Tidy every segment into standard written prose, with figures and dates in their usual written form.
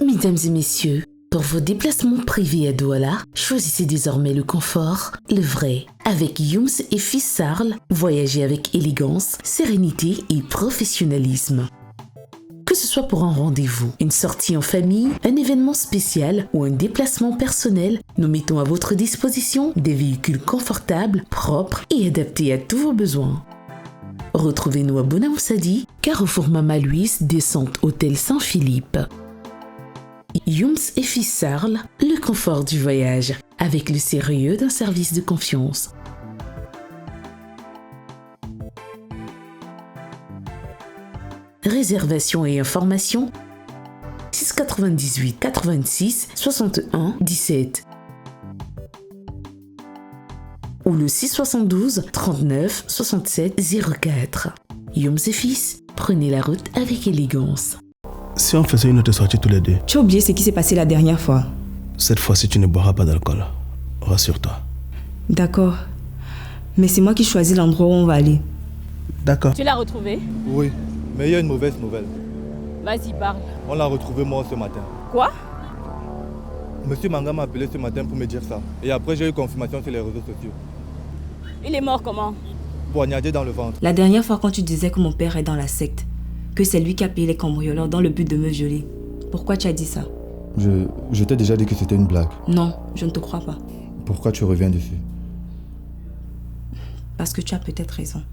Mesdames et messieurs, pour vos déplacements privés à Douala, choisissez désormais le confort, le vrai. Avec Youms et Fils Sarl, voyagez avec élégance, sérénité et professionnalisme. Que ce soit pour un rendez-vous, une sortie en famille, un événement spécial ou un déplacement personnel, nous mettons à votre disposition des véhicules confortables, propres et adaptés à tous vos besoins. Retrouvez-nous à Bonamoussadi, Carrefour Mama Louise, descente Hôtel Saint-Philippe. Youms et Fils Sarl, le confort du voyage, avec le sérieux d'un service de confiance. Réservation et informations 698 86 61 17 ou le 672 39 67 04. Youms et Fils, prenez la route avec élégance. Si on faisait une autre sortie tous les deux? Tu as oublié ce qui s'est passé la dernière fois. Cette fois-ci, tu ne boiras pas d'alcool. Rassure-toi. D'accord. Mais c'est moi qui choisis l'endroit où on va aller. D'accord. Tu l'as retrouvé? Oui, mais il y a une mauvaise nouvelle. Vas-y, parle. On l'a retrouvé mort ce matin. Quoi? Monsieur Manga m'a appelé ce matin pour me dire ça. Et après, j'ai eu confirmation sur les réseaux sociaux. Il est mort comment? Poignardé dans le ventre. La dernière fois quand tu disais que mon père est dans la secte, que c'est lui qui a payé les cambrioleurs dans le but de me violer, pourquoi tu as dit ça? Je t'ai déjà dit que c'était une blague. Non, je ne te crois pas. Pourquoi tu reviens dessus? Parce que tu as peut-être raison.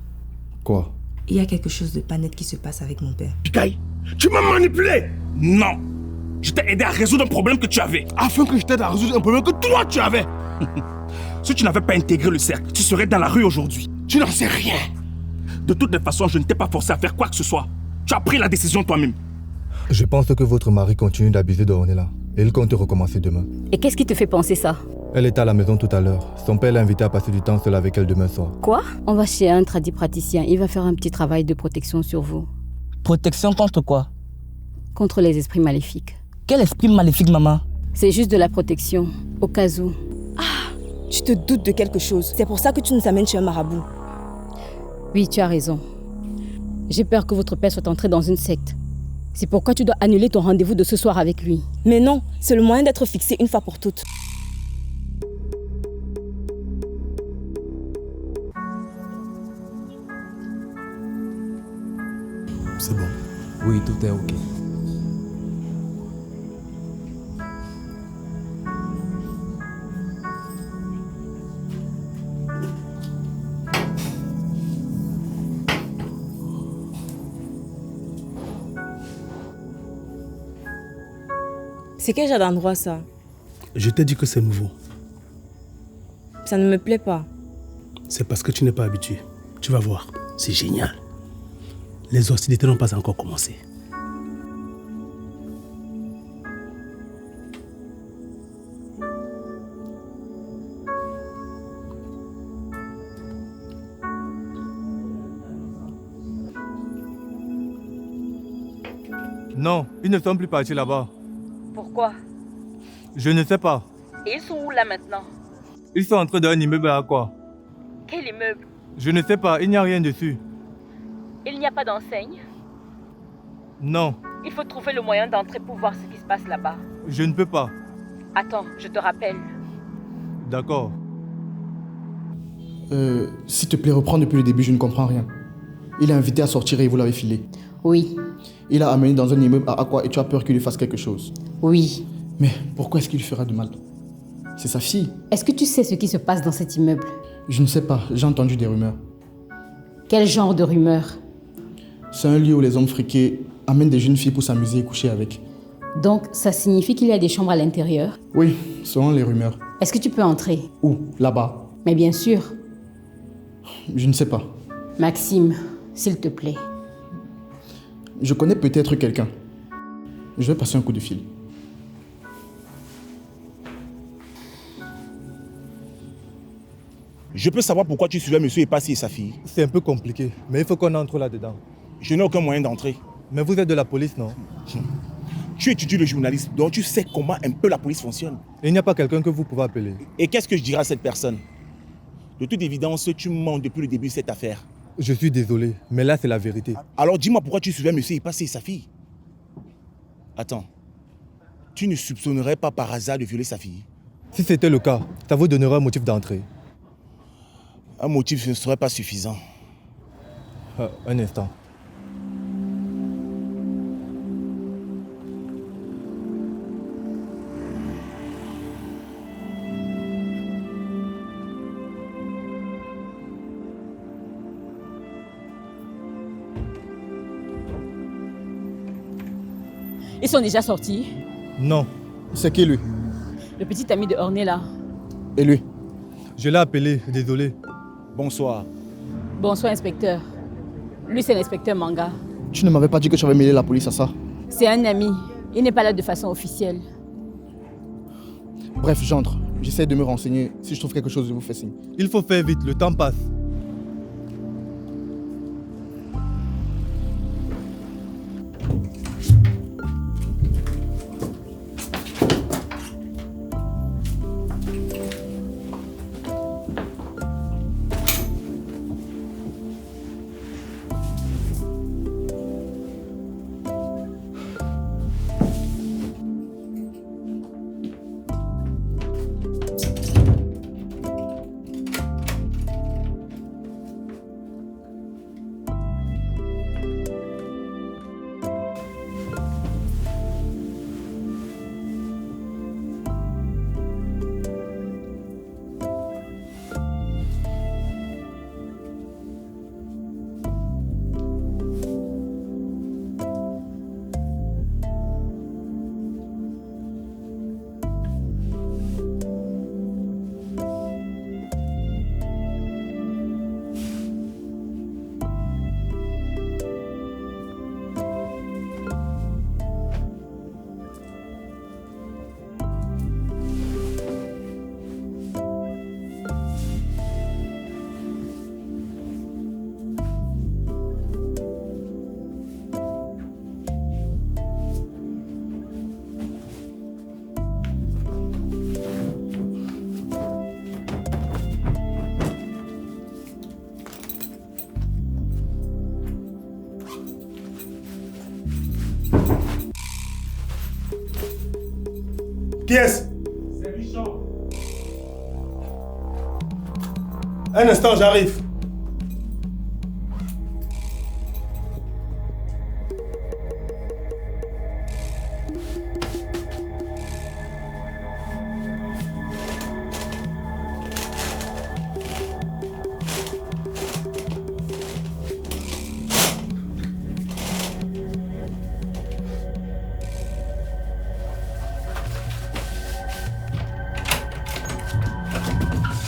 Quoi? Il y a quelque chose de pas net qui se passe avec mon père. Pikaï, tu m'as manipulé! Non! Je t'ai aidé à résoudre un problème que tu avais. Afin que je t'aide à résoudre un problème que toi tu avais. Si tu n'avais pas intégré le cercle, tu serais dans la rue aujourd'hui. Tu n'en sais rien. De toutes les façons, je ne t'ai pas forcé à faire quoi que ce soit. Tu as pris la décision toi-même. Je pense que votre mari continue d'abuser de Ornella. Et il compte recommencer demain. Et qu'est-ce qui te fait penser ça? Elle était à la maison tout à l'heure. Son père l'a invité à passer du temps seul avec elle demain soir. Quoi? On va chez un praticien. Il va faire un petit travail de protection sur vous. Protection contre quoi? Contre les esprits maléfiques. Quel esprit maléfique, maman? C'est juste de la protection, au cas où. Tu te doutes de quelque chose. C'est pour ça que tu nous amènes chez un marabout. Oui, tu as raison. J'ai peur que votre père soit entré dans une secte. C'est pourquoi tu dois annuler ton rendez-vous de ce soir avec lui. Mais non, c'est le moyen d'être fixé une fois pour toutes. C'est bon. Oui, tout est ok. C'est quel genre d'endroit ça? Je t'ai dit que c'est nouveau. Ça ne me plaît pas. C'est parce que tu n'es pas habitué. Tu vas voir, c'est génial. Les hostilités n'ont pas encore commencé. Non, ils ne sont plus partis là-bas. Pourquoi? Je ne sais pas. Et ils sont où là maintenant? Ils sont entrés dans un immeuble à quoi? Quel immeuble? Je ne sais pas, il n'y a rien dessus. Il n'y a pas d'enseigne? Non, Il faut trouver le moyen d'entrer pour voir ce qui se passe là-bas. je ne peux pas. Attends, je te rappelle. D'accord. S'il te plaît, reprends depuis le début, je ne comprends rien. Il a invité à sortir et vous l'avez filé. Oui, Il a amené dans un immeuble à Aqua et tu as peur qu'il lui fasse quelque chose. oui. Mais pourquoi est-ce qu'il lui fera du mal? C'est sa fille. Est-ce que tu sais ce qui se passe dans cet immeuble? Je ne sais pas, j'ai entendu des rumeurs. Quel genre de rumeurs? C'est un lieu où les hommes friqués amènent des jeunes filles pour s'amuser et coucher avec. Donc, ça signifie qu'il y a des chambres à l'intérieur? Oui, selon les rumeurs. Est-ce que tu peux entrer? Où? Là-bas? Mais bien sûr. Je ne sais pas. Maxime, s'il te plaît. Je connais peut-être quelqu'un. Je vais passer un coup de fil. Je peux savoir pourquoi tu suivais monsieur Epassi et sa fille? C'est un peu compliqué, mais il faut qu'on entre là-dedans. Je n'ai aucun moyen d'entrer. Mais vous êtes de la police, non? Tu étudies le journalisme, donc tu sais comment un peu la police fonctionne. Il n'y a pas quelqu'un que vous pouvez appeler? Et qu'est-ce que je dirai à cette personne? De toute évidence, tu mens depuis le début de cette affaire. Je suis désolé, mais là c'est la vérité. Alors dis-moi pourquoi tu suivais monsieur Epassi et sa fille? Attends. Tu ne soupçonnerais pas par hasard de violer sa fille? Si c'était le cas, ça vous donnerait un motif d'entrée. Un motif ne serait pas suffisant. Un instant. Ils sont déjà sortis. Non. C'est qui lui? Le petit ami de Ornella. Et lui? Je l'ai appelé, désolé. Bonsoir. Bonsoir, inspecteur. Lui, c'est l'inspecteur Manga. Tu ne m'avais pas dit que tu avais mêlé la police à ça? C'est un ami. Il n'est pas là de façon officielle. Bref, j'entre. J'essaie de me renseigner. Si je trouve quelque chose, je vous fais signe. Il faut faire vite, le temps passe. Qui est-ce? C'est Richard. Un instant, j'arrive.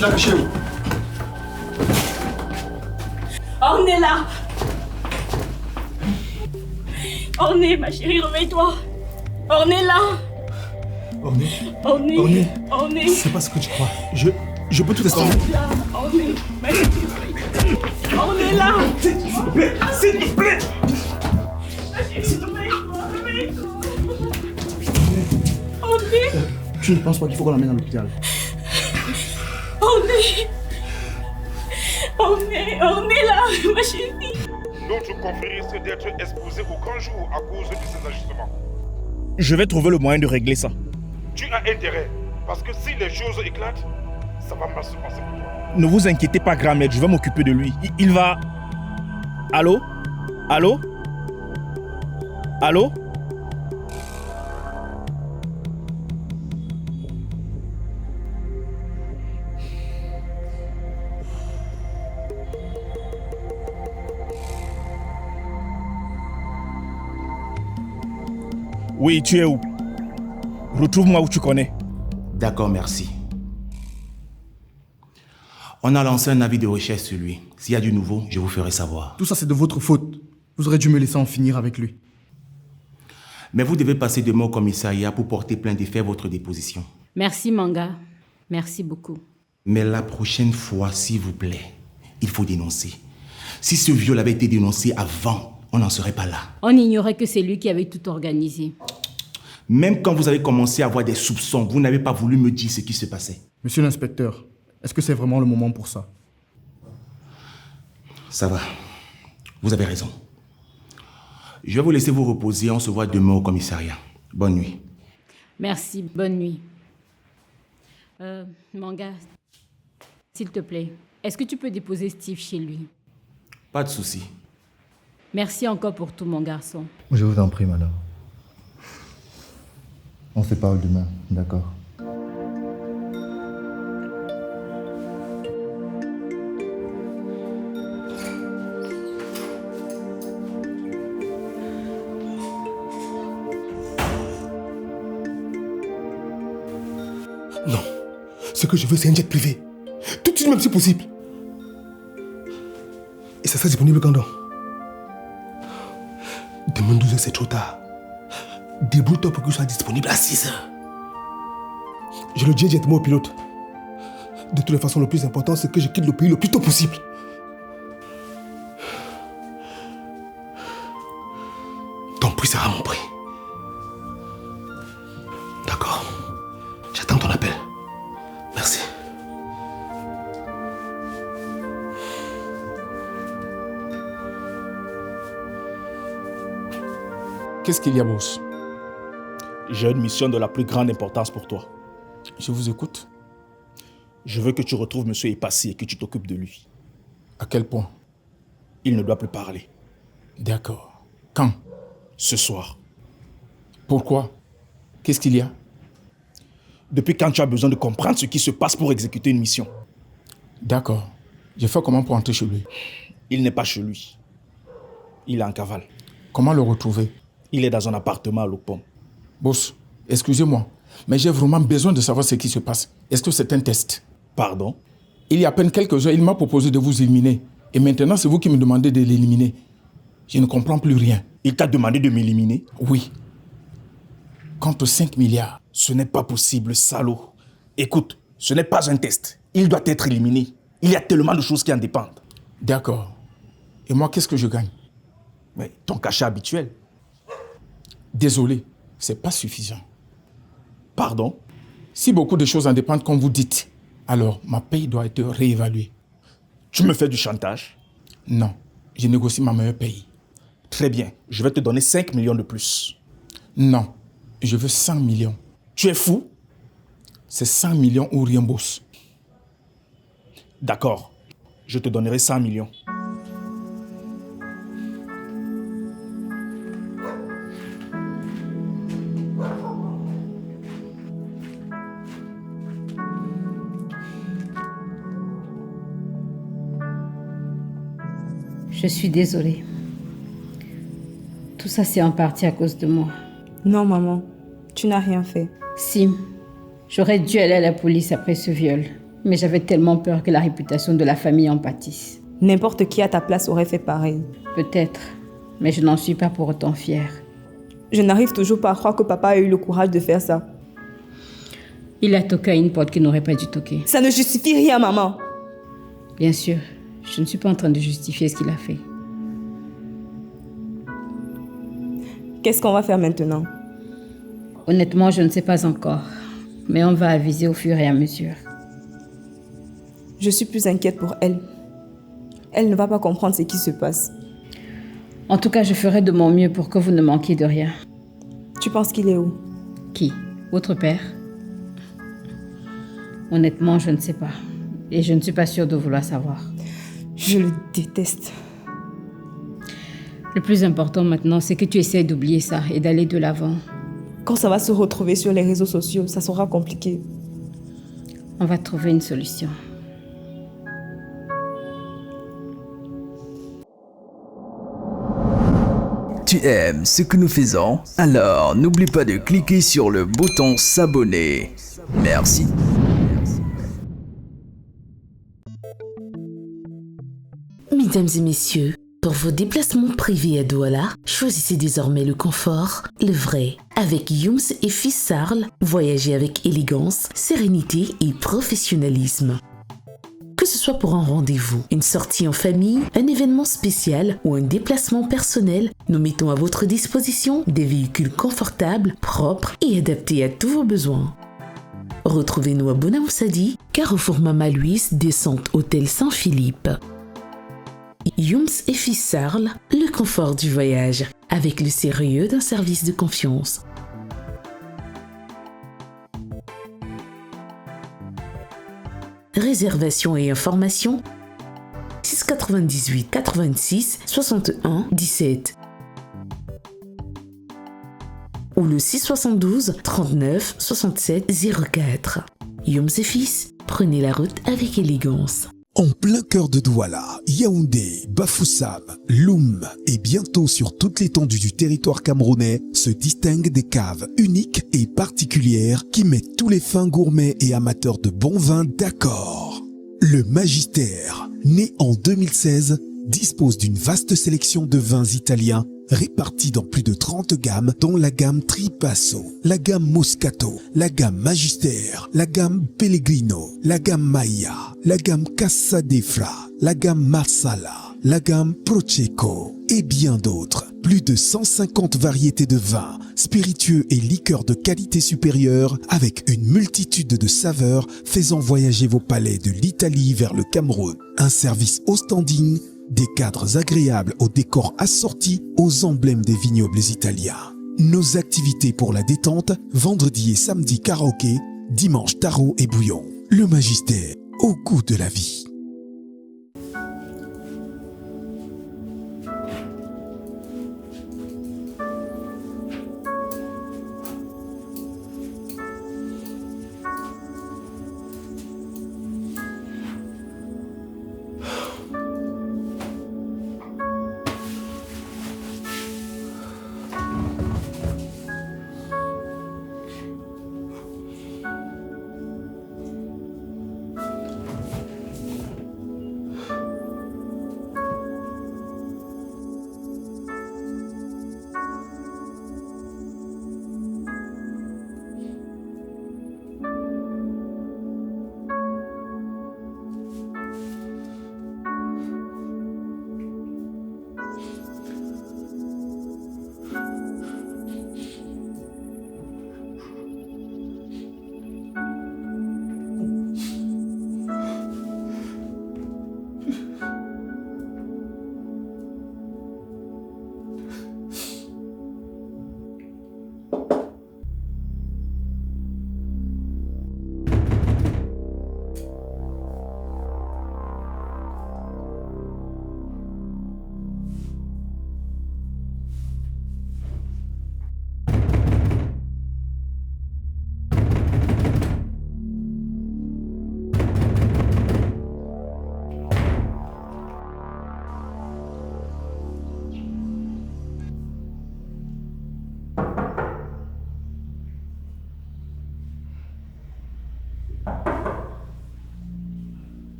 Là, chez vous. Ornella! Orné, ma chérie, réveille-toi! Ornella! Orné, Orné! Orné! c'est pas ce que tu crois. Je peux tout expliquer. Orné! Ma chérie, réveille-toi! Ornella! S'il te plaît, s'il te plaît. Ma chérie, réveille-toi! Réveille-toi! Orné! Tu ne penses pas qu'il faut qu'on l'emmène à l'hôpital? Orné! Ornella, ma chérie! Notre conflit risque d'être exposé au grand jour à cause de ces ajustements. Je vais trouver le moyen de régler ça. Tu as intérêt, parce que si les choses éclatent, ça va mal se passer pour toi. Ne vous inquiétez pas, grand-mère, je vais m'occuper de lui. Il va... Allô? Allô? Allô? Oui, tu es où? Retrouve-moi où tu connais. D'accord, merci. On a lancé un avis de recherche sur lui. S'il y a du nouveau, je vous ferai savoir. Tout ça, c'est de votre faute. Vous aurez dû me laisser en finir avec lui. Mais vous devez passer demain au commissariat pour porter plainte et faire votre déposition. Merci, Manga. Merci beaucoup. Mais la prochaine fois, s'il vous plaît, il faut dénoncer. Si ce viol avait été dénoncé avant, on n'en serait pas là. On ignorait que c'est lui qui avait tout organisé. Même quand vous avez commencé à avoir des soupçons, vous n'avez pas voulu me dire ce qui se passait. Monsieur l'inspecteur, est-ce que c'est vraiment le moment pour ça? Ça va. Vous avez raison. Je vais vous laisser vous reposer. On se voit demain au commissariat. Bonne nuit. Merci, bonne nuit. Manga, s'il te plaît, est-ce que tu peux déposer Steve chez lui? Pas de souci. Merci encore pour tout, mon garçon. Je vous en prie, madame. On se parle demain, d'accord? Non. Ce que je veux, c'est un jet privé. Tout de suite, même si possible. Et ça sera disponible quand donc? Demain 12h, c'est trop tard. Débrouille-toi pour que je sois disponible à 6h. Je le dis directement au pilote. De toutes les façons, le plus important, c'est que je quitte le pays le plus tôt possible. Ton prix sera mon prix. D'accord. J'attends ton appel. Merci. Qu'est-ce qu'il y a, boss? J'ai une mission de la plus grande importance pour toi. Je vous écoute. Je veux que tu retrouves M. Epassi et que tu t'occupes de lui. À quel point? Il ne doit plus parler. D'accord. Quand? Ce soir. Pourquoi? Qu'est-ce qu'il y a? Depuis quand tu as besoin de comprendre ce qui se passe pour exécuter une mission? D'accord. Je fais comment pour entrer chez lui? Il n'est pas chez lui. Il est en cavale. Comment le retrouver? Il est dans un appartement à Lopom. Boss, excusez-moi, mais j'ai vraiment besoin de savoir ce qui se passe. Est-ce que c'est un test? Pardon? Il y a à peine quelques heures, il m'a proposé de vous éliminer. Et maintenant, c'est vous qui me demandez de l'éliminer. Je ne comprends plus rien. Il t'a demandé de m'éliminer? Oui. Contre 5 milliards. Ce n'est pas possible, salaud. Écoute, ce n'est pas un test. Il doit être éliminé. Il y a tellement de choses qui en dépendent. D'accord. Et moi, qu'est-ce que je gagne? Mais ton cachet habituel. Désolé, c'est pas suffisant. Pardon? Si beaucoup de choses en dépendent comme vous dites, alors ma paye doit être réévaluée. Tu me fais du chantage? Non, je négocie ma meilleure paye. Très bien, je vais te donner 5 millions de plus. Non, je veux 100 millions. Tu es fou? C'est 100 millions ou rien, boss. D'accord, je te donnerai 100 millions. Je suis désolée. Tout ça, c'est en partie à cause de moi. Non, maman. Tu n'as rien fait. Si. J'aurais dû aller à la police après ce viol. Mais j'avais tellement peur que la réputation de la famille en pâtisse. N'importe qui à ta place aurait fait pareil. Peut-être. Mais je n'en suis pas pour autant fière. Je n'arrive toujours pas à croire que papa a eu le courage de faire ça. Il a toqué à une porte qu'il n'aurait pas dû toquer. Ça ne justifie rien, maman. Bien sûr. Je ne suis pas en train de justifier ce qu'il a fait. Qu'est-ce qu'on va faire maintenant? Honnêtement, je ne sais pas encore. Mais on va aviser au fur et à mesure. Je suis plus inquiète pour elle. Elle ne va pas comprendre ce qui se passe. En tout cas, je ferai de mon mieux pour que vous ne manquiez de rien. Tu penses qu'il est où? Qui? Votre père? Honnêtement, je ne sais pas. Et je ne suis pas sûre de vouloir savoir. Je le déteste. Le plus important maintenant, c'est que tu essaies d'oublier ça et d'aller de l'avant. Quand ça va se retrouver sur les réseaux sociaux, ça sera compliqué. On va trouver une solution. Tu aimes ce que nous faisons? Alors n'oublie pas de cliquer sur le bouton s'abonner. Merci. Mesdames et messieurs, pour vos déplacements privés à Douala, choisissez désormais le confort, le vrai. Avec Youms et fils Sarl, voyagez avec élégance, sérénité et professionnalisme. Que ce soit pour un rendez-vous, une sortie en famille, un événement spécial ou un déplacement personnel, nous mettons à votre disposition des véhicules confortables, propres et adaptés à tous vos besoins. Retrouvez-nous à Bonamoussadi, Carrefour Mama Louise, descente Hôtel Saint-Philippe. Youms et fils Sarl, le confort du voyage, avec le sérieux d'un service de confiance. Réservation et informations 698 86 61 17 ou le 672 39 67 04. Youms et fils, prenez la route avec élégance. En plein cœur de Douala, Yaoundé, Bafoussam, Loum et bientôt sur toute l'étendue du territoire camerounais se distinguent des caves uniques et particulières qui mettent tous les fins gourmets et amateurs de bons vins d'accord. Le Magistère, né en 2016, dispose d'une vaste sélection de vins italiens répartis dans plus de 30 gammes, dont la gamme Tripasso, la gamme Moscato, la gamme Magistère, la gamme Pellegrino, la gamme Maya, la gamme Casadefra, la gamme Marsala, la gamme Prosecco et bien d'autres. Plus de 150 variétés de vins, spiritueux et liqueurs de qualité supérieure avec une multitude de saveurs faisant voyager vos palais de l'Italie vers le Cameroun. Un service au standing, des cadres agréables aux décors assortis aux emblèmes des vignobles italiens. Nos activités pour la détente, vendredi et samedi karaoké, dimanche tarot et bouillon. Le Magistère, au goût de la vie.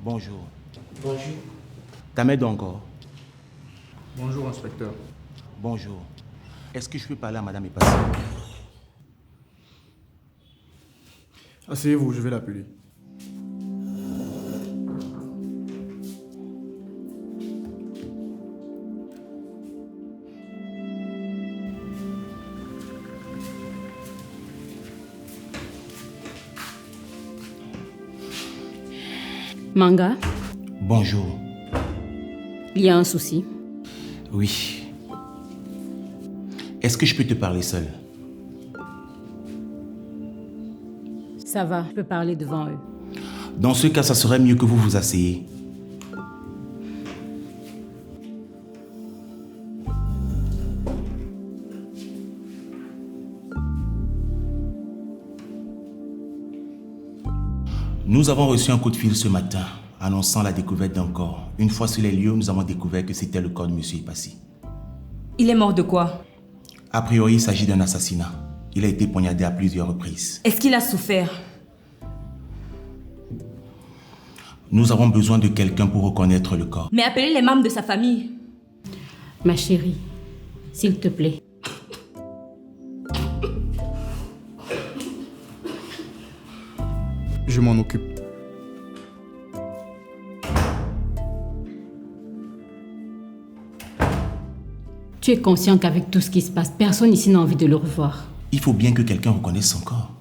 Bonjour. Bonjour. T'amènes encore? Bonjour, inspecteur. Bonjour. Est-ce que je peux parler à Madame Epassi? Asseyez-vous, je vais l'appeler. Manga, Bonjour. il y a un souci. Oui. Est-ce que je peux te parler seul? Ça va, je peux parler devant eux. Dans ce cas, ça serait mieux que vous vous asseyez. Nous avons reçu un coup de fil ce matin annonçant la découverte d'un corps. Une fois sur les lieux, nous avons découvert que c'était le corps de M. Epassi. Il est mort de quoi? A priori, il s'agit d'un assassinat. Il a été poignardé à plusieurs reprises. Est-ce qu'il a souffert? Nous avons besoin de quelqu'un pour reconnaître le corps. Mais appelez les membres de sa famille. Ma chérie, s'il te plaît. Je m'en occupe. Tu es conscient qu'avec tout ce qui se passe, personne ici n'a envie de le revoir. Il faut bien que quelqu'un reconnaisse son corps.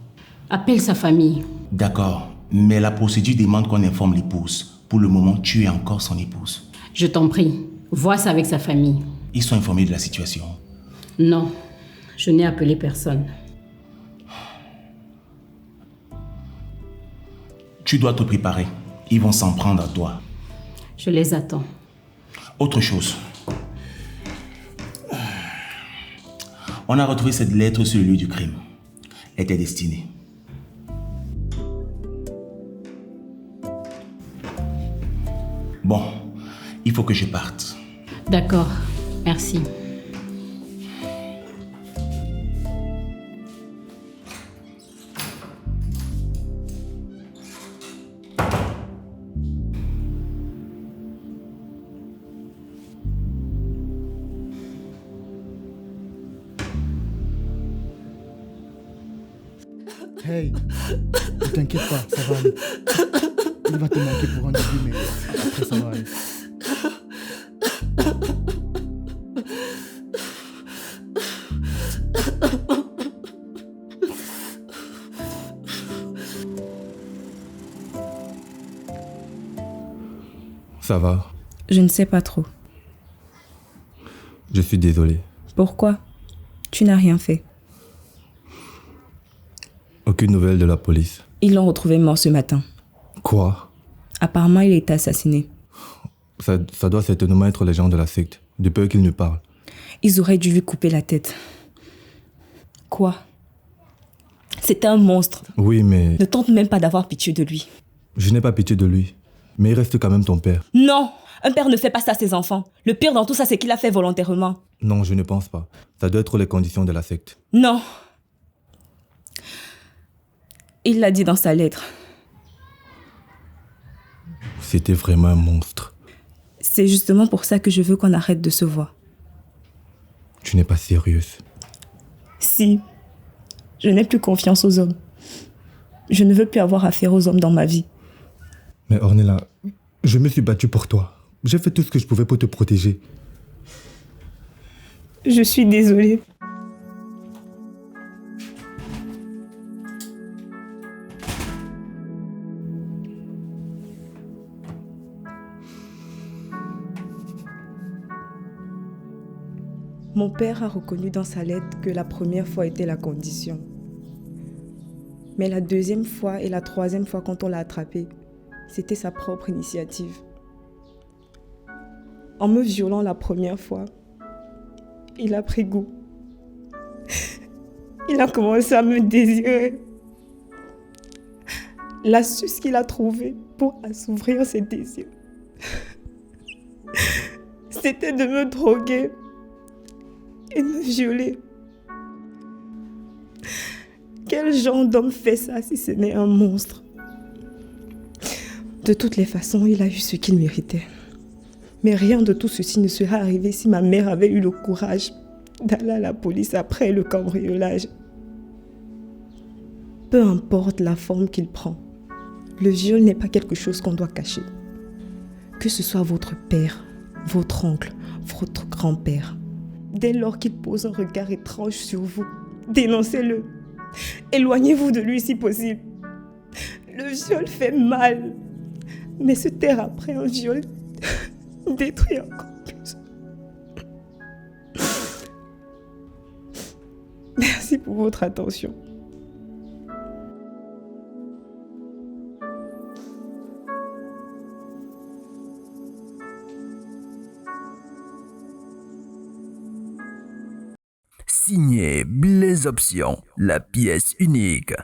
Appelle sa famille. D'accord, mais la procédure demande qu'on informe l'épouse. Pour le moment, tu es encore son épouse. Je t'en prie, vois ça avec sa famille. Ils sont informés de la situation. Non, je n'ai appelé personne. Tu dois te préparer. Ils vont s'en prendre à toi. Je les attends. Autre chose. On a retrouvé cette lettre sur le lieu du crime. Elle était destinée. Bon, il faut que je parte. D'accord, merci. Hey, ne t'inquiète pas, ça va aller. Il va te manquer pour un début, mais après ça va aller. Ça va? Je ne sais pas trop. Je suis désolé. Pourquoi? Tu n'as rien fait. Aucune nouvelle de la police. Ils l'ont retrouvé mort ce matin. Quoi? Apparemment, il a été assassiné. Ça doit certainement être les gens de la secte, de peur qu'ils ne parlent. Ils auraient dû lui couper la tête. Quoi? C'était un monstre. Oui, mais... Ne tente même pas d'avoir pitié de lui. Je n'ai pas pitié de lui. Mais il reste quand même ton père. Non! Un père ne fait pas ça à ses enfants. Le pire dans tout ça, c'est qu'il l'a fait volontairement. Non, je ne pense pas. Ça doit être les conditions de la secte. Non! Il l'a dit dans sa lettre. C'était vraiment un monstre. C'est justement pour ça que je veux qu'on arrête de se voir. Tu n'es pas sérieuse. Si. Je n'ai plus confiance aux hommes. Je ne veux plus avoir affaire aux hommes dans ma vie. Mais Ornella, je me suis battue pour toi. J'ai fait tout ce que je pouvais pour te protéger. Je suis désolée. Mon père a reconnu dans sa lettre que la première fois était la condition. Mais la deuxième fois et la troisième fois quand on l'a attrapé, c'était sa propre initiative. En me violant la première fois, il a pris goût. Il a commencé à me désirer. L'astuce qu'il a trouvée pour assouvir ses désirs, c'était de me droguer et me violer. Quel genre d'homme fait ça si ce n'est un monstre? De toutes les façons, il a eu ce qu'il méritait. Mais rien de tout ceci ne serait arrivé si ma mère avait eu le courage d'aller à la police après le cambriolage. Peu importe la forme qu'il prend, le viol n'est pas quelque chose qu'on doit cacher. Que ce soit votre père, votre oncle, votre grand-père. Dès lors qu'il pose un regard étrange sur vous, dénoncez-le. Éloignez-vous de lui si possible. Le viol fait mal. Mais se taire après un viol détruit encore plus. Merci pour votre attention. Signé Blaise Option, la pièce unique.